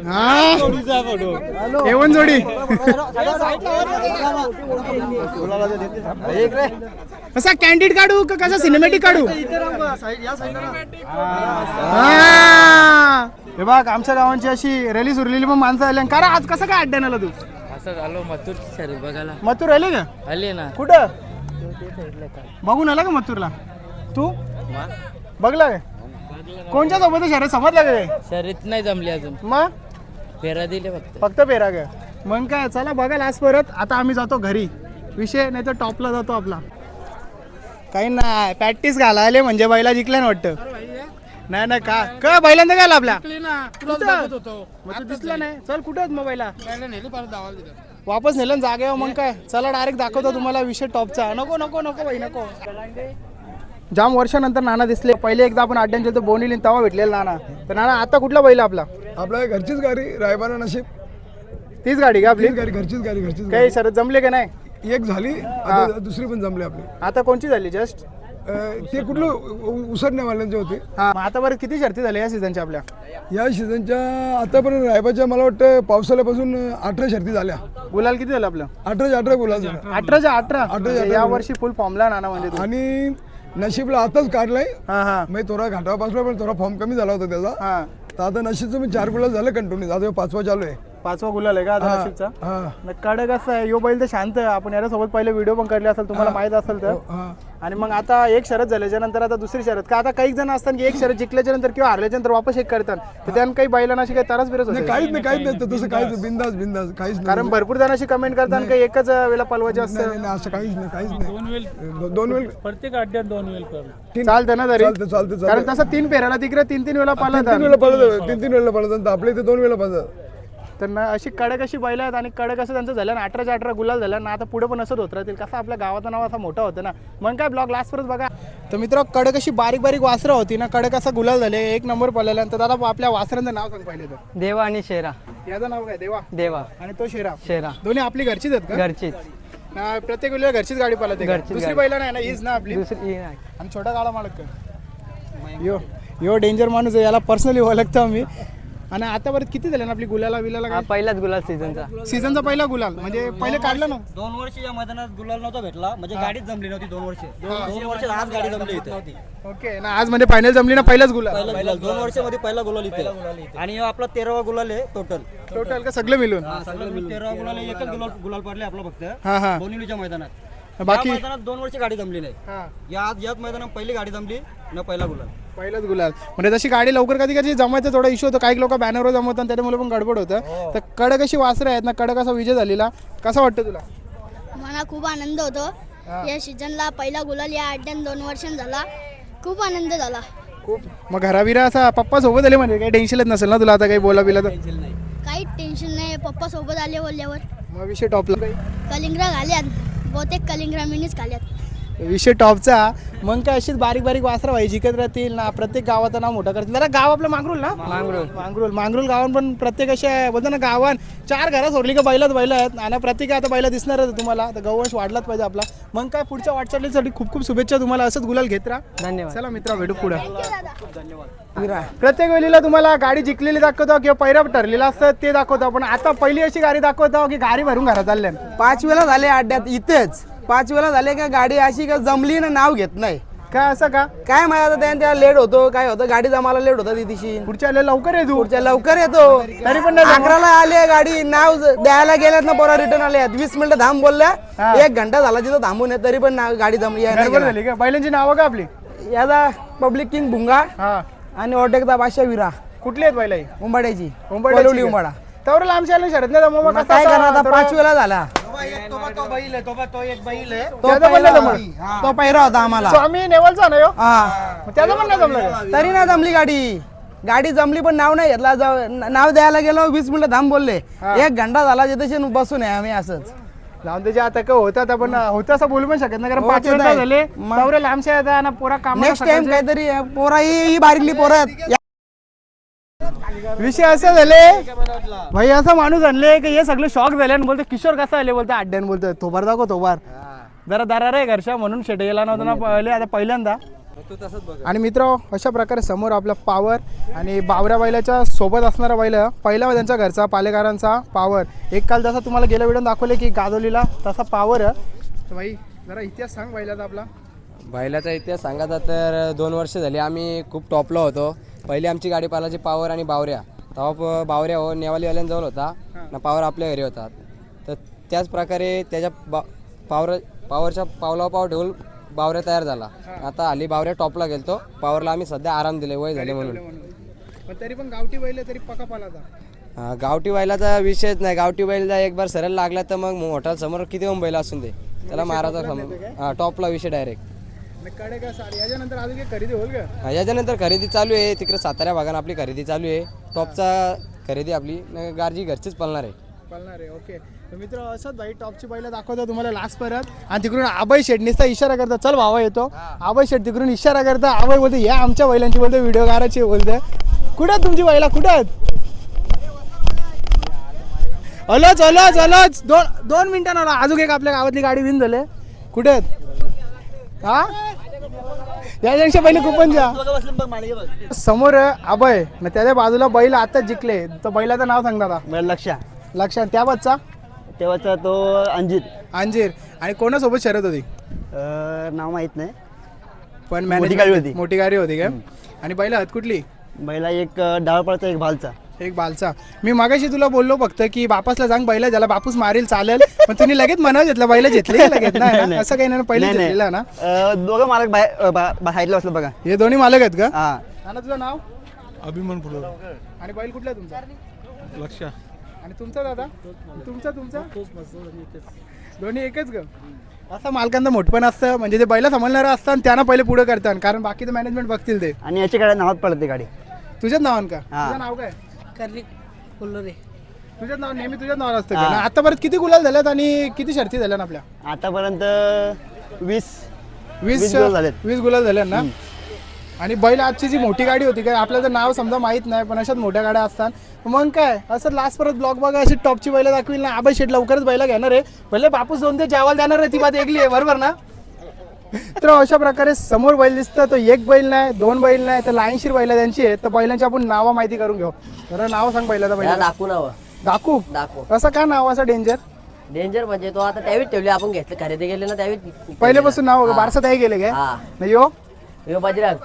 हा एवन जोडी कसा कॅन्डिड काढू का कसा सिनेमॅटिक काढू हे बघ आमच्या गावांची अशी रॅली सुरलेली पण माणसं आली कारण आज कसं काय अड्ड्यान आला तू असं आलो मथुर शरीफ बघायला मथुर आले का आले ना कुठं बघून आला का मथुरला तू बघला काय कोणच्या सोबत शहरात समजला का काय शरीफ नाही जमली अजून मग फेरा दिले फक्त पेरा काय मग काय चला बघायला आज परत आता आम्ही जातो घरी विषय नाही तर टॉपला जातो आपला काही नाही प्रॅक्टिस घालायला म्हणजे बैला जिंकल्या ना वाटतं नाही ना का बैलांदा काय आपल्या मग तू दिसला नाही चल कुठं मग बैला वापस नेलं जागेवर मग काय चला डायरेक्ट दाखवतो तुम्हाला विषय टॉपचा नको नको नको बाई नको जाम वर्षानंतर नाना दिसले पहिले एकदा आपण अड्ड्यान गेलो बोनिली तेव्हा भेटलेला नाना तर नाना आता कुठला बैल आपला आपल्या घरचीच गाडी रायबाना नशीब तीच गाडी का आपली घरचीच गाडी काही शरद जमले का नाही एक झाली आता दुसरी पण जमली आपली आता कोणची झाली जस्ट ते कुठलं उसरण्यावाल्यांचे होते हा मग आता बरं किती शर्ती झाल्या या सीझनच्या आपल्या या सीझनच्या आतापर्यंत रायबाच्या मला वाटतं पावसाळ्यापासून 18 शर्ती झाल्या गुलाल किती झालं आपलं 18 गुलाल झाले. 18 या वर्षी फुल फॉर्मला नाना म्हणजे तू. आणि नशीबला आताच काढलाय हा हा मी थोडा घाटावा पासला पण थोडा फॉर्म कमी झाला होता त्याचा हा तर आता नशीबचं मी 4 गुलाल झालं कंटिन्यू आता 5वा चालू आहे 5वा गुलाल आहे का आता नशीबचा हा कडक असं आहे यो बैल तर शांत आहे. आपण याच्यासोबत पहिले व्हिडिओ पण काढले असेल तुम्हाला माहित असेल तर हा आणि मग आता एक शरद झाल्याच्या नंतर आता दुसरी शरद का आता काही जण असतात की एक शरद जिंकल्याच्या नंतर किंवा हारल्याच्या नंतर वापस एक करतात तर त्यांना काही बैलांना अशी काही तरच बिरच होते काहीच नाही तर तसं काहीच बिंदास काहीच नाही कारण भरपूर जणांशी कमेंट करतात काही एकच वेळेला पलवायचे असतं नाही, असं काहीच नाही दोन वेळ प्रत्येक अड्ड्यात 2 वेळ करून चालतं ना तरी चालतं कारण तसं 3 फेऱ्याला तिकडे 3 वेळा पाला तीन वेळेला पळत आपल्या इथे 2 वेळा पळतात तर ना अशी कडक अशी बैल आहेत आणि कडक असं त्यांचं झालं ना 18 गुलाल झालं ना आता पुढे पण असंच होत राहतील कसं आपल्या गावाचं नाव असा मोठा होतं ना मग काय ब्लॉग लास्ट परत बघा तर मित्र कडक अशी बारीक वासरं होती ना कडक असा गुलाल झाले 1 नंबर पडलेला तर दादा आपल्या वासरांचं नाव सांग पहिले तर देवा आणि शेरा याचं नाव काय देवा देवा आणि तो शेरा शेरा दोन्ही आपली घरचीच आहेत का घरचीच ना प्रत्येक वेळेला घरचीच गाडी पालत दुसरी बैला नाही ना हीच ना आपली दुसरी नाही. आणि छोटा गाडा मालक का यो डेंजर माणूस आहे याला पर्सनली ओळखतो आम्ही आणि आता परत किती झाले ना आपली गुलाला विलाला हा पहिलाच गुलाल सीझनचा पहिला गुलाल म्हणजे पहिले काढलं ना 2 वर्ष या मैदानात गुलाल नव्हता भेटला म्हणजे गाडीच जमली नव्हती 2 वर्ष 2 वर्ष आज गाडी जमली इथे ओके ना आज म्हणजे फायनल जमली ना पहिलाच गुलाल 2 वर्षामध्ये पहिला गुलाल इथे आणि आपला 13वा गुलाल आहे टोटल का सगळं मिळून सगळं 13वा गुलाल आहे एकच गुलाल पडले आपला फक्त हा हा बोनिवलीच्या मैदानात बाकी मैदानात 2 वर्ष गाडी जमली नाही हा याच मैदानात पहिली गाडी जमली न पहिला गुलाल पहिलाच गुलाल म्हणजे तशी गाडी लवकर कधी जमायचं थोडा इश्यू होतो काही लोक बॅनरवर जमवतात त्याच्यामुळे पण गडबड होतं तर कडक अशी वासरं आहेत ना कडक असा विजय झालेला कसा वाटतं तुला मला खूप आनंद होतो या सीझनला पहिला गुलाल या अड्ड्यान 2 वर्षांनी झाला खूप आनंद झाला खूप मग घराबिरा असा पप्पा सोबत आले म्हणजे काही टेन्शनच नसेल ना तुला आता काही बोला बिला तर काही टेन्शन नाही पप्पा सोबत आले बोलल्यावर मग विषय टॉपला कलिंगरा घाल्यात बहुतेक कलिंगरा मिनीच घाल्यात विषय टॉपचा मग काय अशीच बारीक वासरं व्हायची जिंकत राहतील ना प्रत्येक गावाचं नाव मोठं करतील जरा गाव आपलं मांगरूल ना मांगरूल गावात पण प्रत्येक अशा बोलतो ना गावात 4 घरा सोडली का बैल आहेत आणि प्रत्येक आता बैला दिसणारच तुम्हाला तर गवंश वाढलाच पाहिजे आपला मग काय पुढच्या वाटचालीसाठी खूप शुभेच्छा तुम्हाला असंच गुलाल घेत राहा धन्यवाद चला मित्रा भेटू पुढे प्रत्येक वेळेला तुम्हाला गाडी जिंकलेली दाखवतो किंवा पैरा ठरलेला असतं ते दाखवतो पण आता पहिली अशी गाडी दाखवतो की गाडी भरून घरात चालल्या 5 वेळा झाले अड्ड्यात इथेच 5 वेळा झाले का गाडी अशी का जमली ना नाव घेत नाही काय असं का काय माहिती आता त्या लेट होतो काय होतं गाडी जमायला लेट होता दिवशी पुढच्या वेळेला लवकर येतो पुढच्या लवकर येतो तरी पण नाही 11ला आले गाडी नाव द्यायला गेल्यात ना पोरा रिटर्न आले 20 मिनिटं थांब बोलल्या 1 घंटा झाला तिथं थांबून येत तरी पण गाडी जमली गडबड झाली का बैलांची नावं का आपली याचा पब्लिक किंग भुंगा हा आणि ओटेकदा बादशाह विरा कुठली आहेत बैला उंबाड्याची उंबाड्याची का? उंबाडा तर लांबच्या आले शरद नाही जमवा मग काय करणार आता 5 वेळा झाला तो पहिरा होता आम्हाला स्वामी नेवलचा ना यो हा मग त्याचं पण नाही जमलं का? तरी नाही जमली गाडी जमली पण नाव नाही घेतला नाव द्यायला गेलो 20 मिनिटं थांब बोलले 1 घंटा झाला तिथे बसून आहे आम्ही असंच लावून त्याच्या आता काय होतं आपण होतं असं बोलू पण शकत नाही कारण हो, 5 ते वेळा नाही. झाले मग- तेवढे लांबशे आहेत ना पोरा काम नेक्स्ट टाइम काहीतरी पोरा ही बारीकली पोरं आहेत. विषय असं झाले भाई असा माणूस आणले की हे सगळे शॉक झाले आणि बोलतो किशोर कसा आले बोलतो अड्ड्यान बोलतो थोबार दाखव थोबार जरा दरार आहे घरच्या म्हणून शेट गेला नव्हता ना पहिले आता पहिल्यांदा आणि मित्र अशा प्रकारे समोर आपला पावर आणि बावऱ्या बैलाच्या सोबत असणारा बैल पहिला त्यांच्या घरचा पालेकरांचा पावर. एक काल जसा तुम्हाला गेल्या व्हिडिओ दाखवले की गाजवलीला तसा पावर. तर भाई जरा इतिहास सांग बैलाचा आपला. बैलाचा इतिहास सांगायचा तर 2 वर्ष झाली आम्ही खूप टॉपला होतो. पहिली आमची गाडी पालाची पावर आणि बावऱ्या. तेव्हा बावऱ्या हो नेवालीवाल्यांजवळ होता ना, पावर आपल्या घरी होता. तर त्याच प्रकारे त्याच्या पावरच्या पावला पाव ठेवून बावऱ्या तयार झाला. आता हल्ली बावऱ्या टॉपला गेलतो. पावरला आम्ही सध्या आराम दिले, वय झाले म्हणून. पण तरी पण गावठी बैल तरी पका पालाचा. गावठी बैलाचा विषयच नाही. गावठी बैलचा एक बार सरळ लागला तर मग मोठा समोर किती पण बैल असून दे त्याला मारायचा टॉपला विषय डायरेक्ट. कडे का साडी याच्यानंतर अजून काही खरेदी होईल का? याच्यानंतर खरेदी चालू आहे. तिकडे साताऱ्या भागात आपली खरेदी चालू आहे. टॉपचा खरेदी आपली गारजी घरचीच पळणार आहे. ओके. तर मित्र असंच भाई टॉपची बैल दाखवतो तुम्हाला लास्ट परत. आणि तिकडून आबाई शेडनीचा इशारा करता, चल भावा येतो. आबाई शेड तिकडून इशारा करता. आबाई बोलते या आमच्या बैलांची बोलते व्हिडिओ काढायची बोलते. कुठे आहेत तुमची बैला कुठे आहेत? अलच दोन मिनिटांना अजून एक आपल्या गावातली गाडी विन झाले. कुठे आहेत? हा याच्यापेक्षा पहिले कुपनच्या समोर अभय ना, त्याच्या बाजूला बैल आता जिंकले. तर बैलाचं नाव सांगता आता. लक्षात त्या बच्चा तेव्हाचा तो अंजीर. आणि कोणासोबत शर्यत होती नाव माहित नाही, पण मोठी गाडी होती का? आणि बैल आहेत कुठली? बैला एक डाळपळचा एक भालचा. एक बालचा. मी मागाशी तुला बोललो फक्त की बापासला सांग बैला ज्याला बापूस मारेल चालेल, पण तुम्ही लगेच मनाव घेतलं बैला घेतले लगेच नाही ना? असं काही नाही, पहिले घेतलेला ना. दोघं मालक बाहेरला बसलं बघा. हे दोन्ही मालक आहेत का? हा. नाना तुझं नाव? अभिमान पुढे. आणि बैल कुठला आहे तुमचा? लक्ष. आणि तुमचा दादा? तुमचा दोन्ही एकच ग. असं मालकांचं मोठपण असतं, म्हणजे ते बैला सांभाळणारं असतं आणि त्यांना पहिले पुढे करतात, कारण बाकीचं मॅनेजमेंट बघतील ते. आणि याच्याकडे नावात पडते गाडी. तुझ्याच नावान का? हा. तुझं नाव काय? कर्णिक फुल्लोरे. तुझ्याच नाव नेहमी तुझ्याच नावावर असतं का? आतापर्यंत किती गुलाल झाल्यात आणि किती शर्ती झाल्या आपल्या? आतापर्यंत 20 गुलाल झाल्या ना. आणि बैल आजची जी मोठी गाडी होती काय, आपल्याला नाव समजा माहित नाही, पण अशाच मोठ्या गाड्या असतात. मग काय असं लास्ट परत ब्लॉग बघा अशी टॉपची बैल दाखवील ना. आबाई शेट लवकरच बैला घेणार आहे. पहिले बापूस 2 ते जेवायला देणार आहे, ती बात ऐकली आहे बरोबर ना. तर अशा प्रकारे समोर बैल दिसतं. तो एक बैल नाही, 2 बैल नाही, तर लाईनशीर बैल त्यांची आहे. तर बैलांची आपण नावं माहिती करून घेऊ. जरा नाव सांग बैलाचा. बैल दाखू. असं काय नाव असं डेंजर म्हणजे तो आता त्यावेळी ठेवली आपण घेतलं खरेदी केली ना त्यावेळी पहिल्यापासून नाव बारसा त्याही गेले काय? नाही यो बजरंग.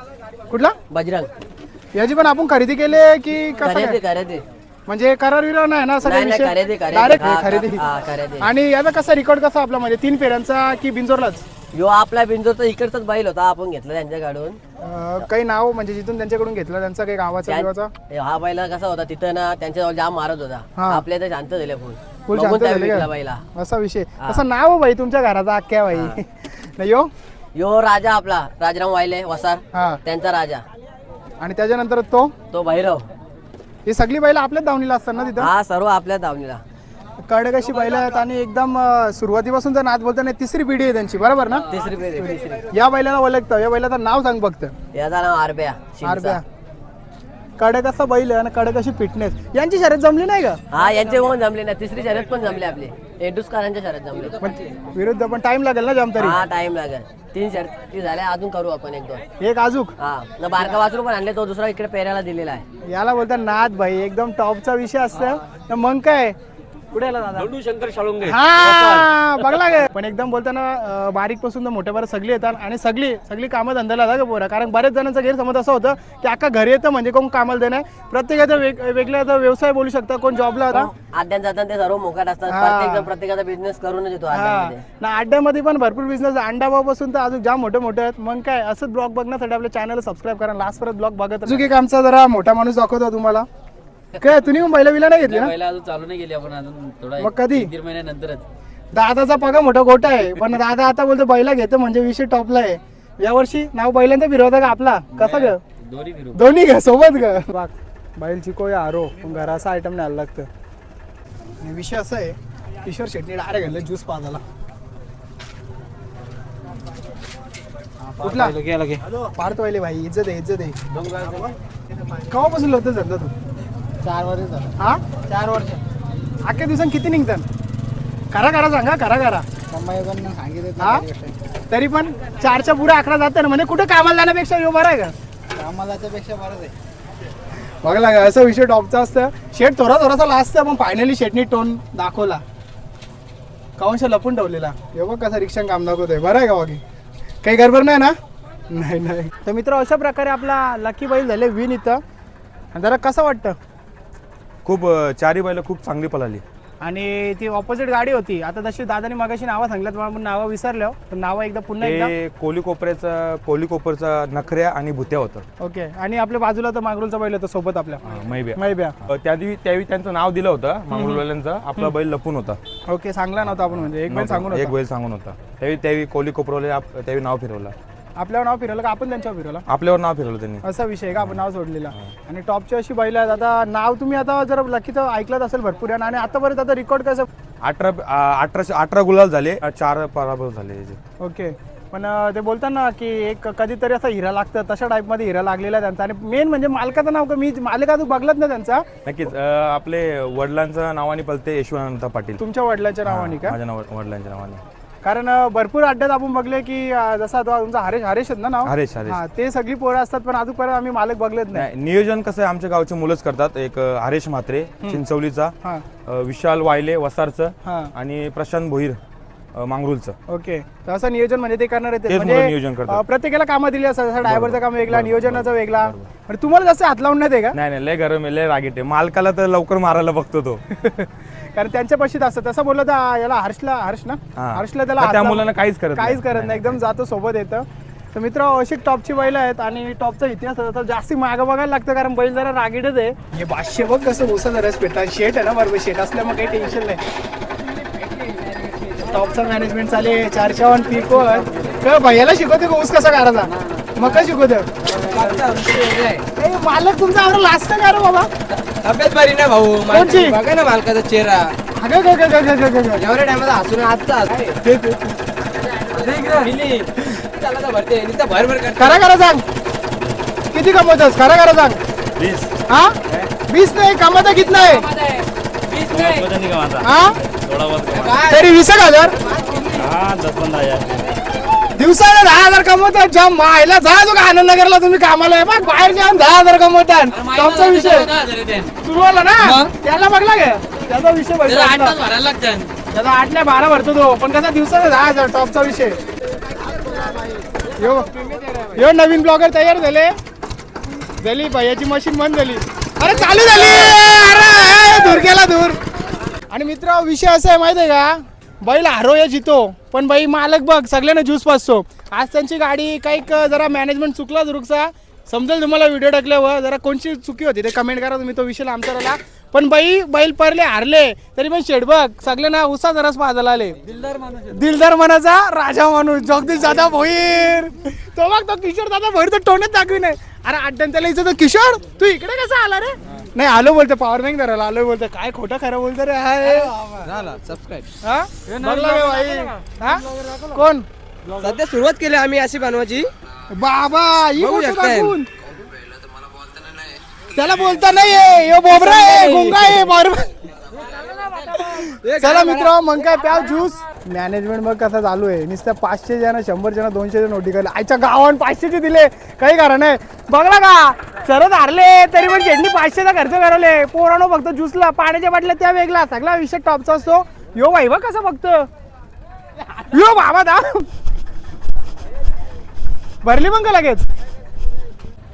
कुठला? बजरंग. याची पण आपण खरेदी केले की कसं? खरेदी म्हणजे करार विरार नाही ना सगळे डायरेक्ट खरेदी. आणि याचा कसा रेकॉर्ड कसा आपला, म्हणजे 3 फेऱ्यांचा की बिंजोरलाच? यो आपला बिंजोरचा इकडचाच बैल होता, आपण घेतला त्यांच्याकडून. काही नाव म्हणजे जिथून त्यांच्याकडून घेतलं त्यांचा काही गावाचा बिवाचा? हा बैला कसा होता तिथं ना, त्यांच्याजवळ जाम मारत होता. आपल्या इथे शांत झाले फुल शांत झाले बैला. असा विषय. असं नाव भाई तुमच्या घराचा अख्ख्या भाई. नाही यो राजा आपला राजाराम वायले वसार, त्यांचा राजा. आणि त्याच्यानंतर तो भैरव. ही सगळी बैल आपल्याच दावणीला असतात ना तिथं? हा सर्व आपल्या दावणीला. कडे कशी बैल आहेत आणि एकदम सुरुवातीपासून तर नाद बोलता नाही, 3री पिढी आहे त्यांची बरोबर ना? 3री पिढी. या बैलाला ओळखतं, या बैलाचं नाव सांग फक्त. याचं नाव आरब्या. कडे कसा बैल आणि कडे कशी फिटनेस. यांची शर्यत जमली नाही का? हा यांचे पण जमले ना. 3री शर्यत पण जमली आपली. एडुसकरांच्या शर्यत जमली. विरुद्ध पण टाइम लागेल ना जमतरी? हा टाइम लागेल. 3 शर्यती झाल्या, अजून करू आपण 1-2. एक अजूक. हा ना बारका वासरू पण आणले, तो दुसरा इकडे पेऱ्याला दिलेला आहे. याला बोलतात नाद भाई, एकदम टॉपचा विषय असतं. मग काय कुठे दादा? शंकर शाळुंगे. हा बघला गे. पण एकदम बोलताना बारीक पासून तर मोठ्यापर्यंत सगळी येतात आणि सगळी कामं धंद्याला जागा पोरा. कारण बरेच जणांचा गैरसमज असं होतं की अख्खा घरी येतं म्हणजे कोण कामाला देणार. प्रत्येकाचा वेगळा व्यवसाय बोलू शकता. कोण जॉबला होता, अड्ड्यात जातात ते सर्व मोकाट असतात. प्रत्येकाचा बिझनेस करूनच येतो ना. अड्ड्यामध्ये पण भरपूर बिझनेस, अंडाबापासून तर अजून जाम मोठे आहेत. मग काय असंच ब्लॉग बघण्यासाठी आपल्या चॅनलला सबस्क्राईब करा. लास्ट परत ब्लॉग बघत अजून एक आमचा जरा मोठा माणूस दाखवतो तुम्हाला. काय तुम्ही बैला विला नाही घेतली ना? अजून चालू नाही गेली आपण अजून, थोडा मग कधी? 1-1.5 महिन्यानंतरच. दादाचा पगा मोठा गोटा आहे, पण दादा आता बोलतो बैला घेतो म्हणजे विषय टॉपला आहे. यावर्षी नाव बैलांचा फिरवता का आपला? कसा ग? दोन्ही ग सोबत ग. बैलची कोय आरो पण घराचा आयटम न्यायला लागतं. आणि विषय असा आहे, ईश्वर शेट्टी डायरेक्ट घातलं ज्यूस पाजायला. कुठला? पार्थवायले भाई, इज्जत आहे. केव्हापासून लोकं धंदा तू? 4 वर्ष झालं. हा 4 वर्ष. अख्ख्या दिवसांत किती निघतात? करा सांगा. हा तरी पण 4च्या पुढे आकडा जातं ना, म्हणजे कुठे कामाला जाण्यापेक्षा यो बरं आहे का? कामाला त्यापेक्षा बरंच आहे. बघला का असं विषय टॉपचा असतं. शेट थोडासा लास्ट पण फायनली शेटनी टोन दाखवला. काउंश लपून ठेवलेला. हे बघ कसा रिक्षा काम दाखवतोय. बरं आहे का बाकी काही गडबड नाही ना? नाही. तर मित्र अशा प्रकारे आपला लकी बैल झाले विन इथं. जरा कसं वाटतं? खूप 4ही बैल खूप चांगली पळाली आणि ती ऑपोजिट गाडी होती. आता जशी दादानी मागाशी नावं सांगितलं पण नावं विसरलो, पण नावं एकदा पुन्हा एकदा. ते कोलीकोपरचा नखऱ्या आणि भुत्या होतं. ओके. आणि आपल्या बाजूला तर मागरूलचा बैल होता सोबत आपल्या मैब्या. त्यावेळी त्यांचं नाव दिलं होतं मांगरुळवाल्यांचं. आपला बैल लपून होता. ओके. सांगला नव्हता आपण, म्हणजे एक बैल सांगून होता. त्यावेळी कोलीकोपरवाले त्यावेळी नाव फिरवलं. आपल्यावर नाव फिरवलं का आपण त्यांच्यावर फिरवलं? आपल्यावर नाव फिरवलं त्यांनी. असा विषय का आपण नाव सोडलेला. आणि टॉपची अशी बैल आहेत. आता नाव तुम्ही आता जर लकीचं ऐकलं असेल भरपूर आणि आतापर्यंत आता रेकॉर्ड कसं 18 गुलाल झाले, 4 पराभव झाले. ओके. पण ते बोलतात ना की एक कधीतरी असा हिरा लागतं, तशा टाईपमध्ये हिरा लागलेला आहे त्यांचा. आणि मेन म्हणजे मालकाचं नाव का मी मालकाचं बघलत ना त्यांचा. नक्कीच. आपले वडिलांच्या नावाने पलते यशवंत पाटील. तुमच्या वडिलांच्या नावाने का? माझ्या वडिलांच्या नावाने. कारण भरपूर अड्ड्यात आपण बघले की जसा तुमचा हरेश आहेत ना नाव. हरेश. ते सगळी पोरं असतात पण अजूनपर्यंत आम्ही मालक बघलेत नाही. नियोजन कसं आहे आमच्या गावचे मुलंच करतात. एक हरेश म्हात्रे चिंचवलीचा, विशाल वायले वसारचं आणि प्रशांत भोईर मांगरूलचं. ओके. तर असं नियोजन म्हणजे ते करणार आहे. नियोजन करतात. प्रत्येकाला कामं दिली असतात. जसं ड्रायव्हरचं काम वेगळा, नियोजनाचा वेगळा. आणि तुम्हाला जास्त हात लावून नाही का? नाही लय गरम आहे, लय रागीट आहे. मालकाला तर लवकर मारायला बघतो तो. कारण त्यांच्या पशीत असतं. तसं बोललं तर याला हर्षला त्याला त्या मुलांना काहीच करत नाही. एकदम जातो सोबत येतं. तर मित्र अशी टॉपची बैल आहेत आणि टॉपचा इतिहास तर जास्ती मागं बघायला लागतं कारण बैल जरा रागीटच आहे. हे 500 बघ कसं उसा जरा पेटा. शेट आहे ना बरोबर. शेट असल्यामुळे काही टेन्शन नाही. टॉपचा मॅनेजमेंट चाले 451 पिको भैयाला शिकवते का ऊस कसा करायचा? मग काय शिकवत मालक तुमचा आवडला लास्ट का रे बाबा? तब्येत बरी ना भाऊ. कोणची? बघा ना मालकाचा चेहरा. एवढ्या टायमाला हसून आजचा खरा सांग किती कमवतोस? खरा सांग. 20. हा 20 नाही कमवता किती नाही? तरी 20,000 दिवसाला 10,000 कमवतात. जाम मायला जा तू का आनंदनगरला तुम्ही कामाला आहे बघ बाहेर जाऊन 10,000 कमवतात. टॉपचा विषय सुरू झाला ना त्याला बघला का? त्याचा विषय त्याचा 8 नाही 12 भरतो तो. पण कसा दिवसाला 10,000 टॉपचा विषय. यो नवीन ब्लॉगर तयार झाली भैयाची मशीन बंद झाली. अरे चालू झाली. अरे दूर गेला दूर. आणि मित्र विषय असा आहे माहिती आहे का? बैल हारो या जितो पण बाई मालक बघ सगळ्यांना ज्यूस पाचतो. आज त्यांची गाडी काही जरा मॅनेजमेंट चुकला दुरुकचा समजेल तुम्हाला व्हिडिओ टाकल्यावर. जरा कोणची चुकी होती ते कमेंट करा तुम्ही. तो विषय आमचा राहिला. पण बैल परले हारले तरी पण शेड बघ सगळ्यांना उसा जराच पाजायला आले. दिलदार मनाचा राजा माणूस जगदीश दादा भोईर. तो बघ तो किशोर दादा भोईर तर टोनच दाखवी नाही. अरे अड्ड्यान त्याला इथं तो किशोर तू इकडे कसा आला रे? नाही आलो बोलतो पॉवर बँक धरायला आलो बोलतो. काय खोटं खरं बोलतो रे. सबस्क्राईब. हा बघला का भाई? हा कोण सध्या सुरुवात केली आम्ही अशी बनवायची. बाबा ही गोष्ट दाखवून त्याला बोलता नाही. यो बोबरा आहे गुंगा आहे बरोबर. चला मित्र मग काय प्याव ज्यूस. मॅनेजमेंट मग कसा चालू आहे. नुसतं 500 जण 100 जण 200 नोटी केले. आयच्या गावान 500चे दिले काही कारण नाही. बघला का सरच हारले तरी पण शेडनी 500चा खर्च करवले. पोरानो फक्त ज्यूसला पाण्याच्या बाटल्या त्या वेगळा सगळा विषय टॉपचा असतो. यो भाई बघ कसं बघत यो बाबा दा भरली मग का लगेच.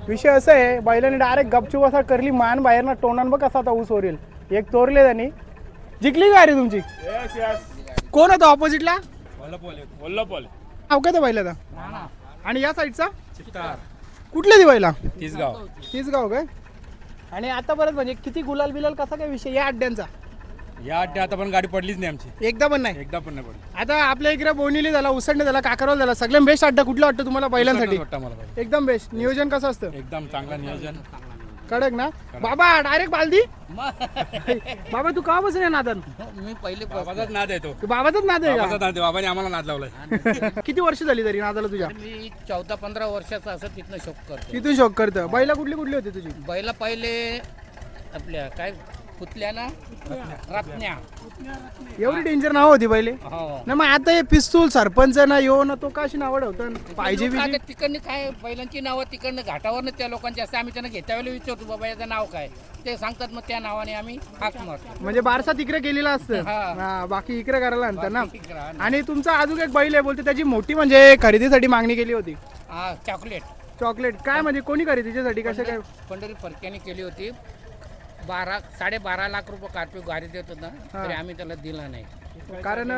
विषय असं आहे बैलाने डायरेक्ट गपचूप असा करली मान बाहेर ना टोनान बघ कसा आता ऊस वरील एक तोरले त्यांनी. जिंकली गाडी तुमची. कोण होता ऑपोजिटला? अवकात बैलाचा. आणि या साईडचा कुठल्या दिवायला? तीसगाव काय? आणि आता परत म्हणजे किती गुलाल बिलाल कसा काय विषय या अड्ड्यांचा? या अड्ड्या आता पण गाडी पडलीच नाही आमची. एकदा पण नाही पडली. आता आपल्या इकडे बोनिली झाला उसंडे झाला काकारवाल झाला. सगळ्यात बेस्ट अड्डा कुठला वाटतं तुम्हाला बैलांसाठी? एकदम बेस्ट. नियोजन कसं असतं? एकदम चांगला नियोजन कडक ना. बाबा डायरेक्ट बालदी. बाबा तू का बसून नादन? मी पहिले बाबाचाच नाद आहे तो. बाबाचाच नाद आहे का? बाबाने आम्हाला नाद लावलाय. किती वर्ष झाली तरी नादाला तुझ्या? मी 14-15 वर्षाचा असं तिथनं शौक करतो. तिथून शौक करतं. बैला कुठली होती तुझी? बैला पहिले आपल्या काय पुतल्यानं रत्न्या. एवढी डेंजर नाव होती पहिले हो. ना. मग आता हे पिस्तूल सरपंच ना यो ना तो कशी नाव ठेवतं पाहिजे लोकं बी आता तिकडनं काय बैलांची नावं तिकडनं घाटावरनं त्या लोकांची असते. आम्ही त्यांना घेत्या वेळेला विचारतो बाबा याचं नाव काय, ते सांगतात मग त्या नावाने आम्ही हाक मारतो. म्हणजे बारसा तिकडे केलेला असतं हा. हा, बाकी इकडे करायला आणतं ना. बाकी इकडं आणतं. आणि तुमचा अजून एक बैल आहे बोलते त्याची मोठी म्हणजे खरेदीसाठी मागणी केली होती. हा, चॉकलेट चॉकलेट काय म्हणजे कोणी खरेदीच्यासाठी कसं काय? पंढरी फरक्याने केली होती. 12.5 लाख रुपये कार्पिओ गाडी देत होता, तरी आम्ही त्याला दिला नाही. कारण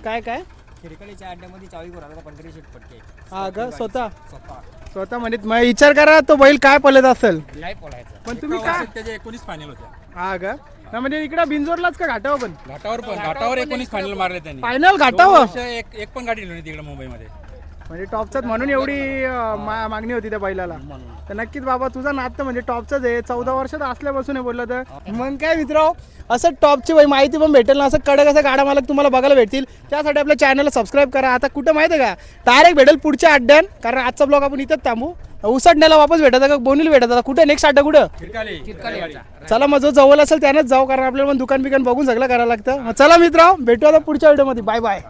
काय काय खिरकळीच्या अड्ड्यामध्ये 40 गुराला पंढरी शेट पडते. हा का स्वतः म्हणजे मग विचार करा तो बैल काय पळत असेल. नाही बोलायचं. पण तुम्ही काय त्याचे 19 फायनल होते. हा का ना म्हणजे इकडे बिंजोरलाच का घाटावर पण घाटावर 19 फायनल मारले त्यांनी. फायनल घाटावर एक पण गाडी दिली तिकडे मुंबईमध्ये. म्हणजे टॉपचाच म्हणून एवढी मागणी होती त्या बैलाला. तर नक्कीच बाबा तुझा नाद तर म्हणजे टॉपचाच आहे. 14 वर्षात असल्यापासून आहे बोललं तर. मग काय मित्र असं टॉपची माहिती पण भेटेल ना, असं कडक असं गाडा मालक तुम्हाला बघायला भेटतील. त्यासाठी आपल्या चॅनलला सबस्क्राईब करा. आता कुठं माहिती आहे का, डायरेक्ट भेटेल पुढच्या अड्ड्यान. कारण आजचा ब्लॉग आपण इथंच थांबू. उसडण्याला वापस भेटत का बोनील भेटत आता कुठं नेक्स्ट अड्डा कुठं. चला मग जो जवळ असेल त्यानंच जाऊ, कारण आपल्याला पण दुकान बिकान बघून सगळं करायला लागतं. चला मित्र भेटू आता पुढच्या व्हिडिओमध्ये. Bye bye.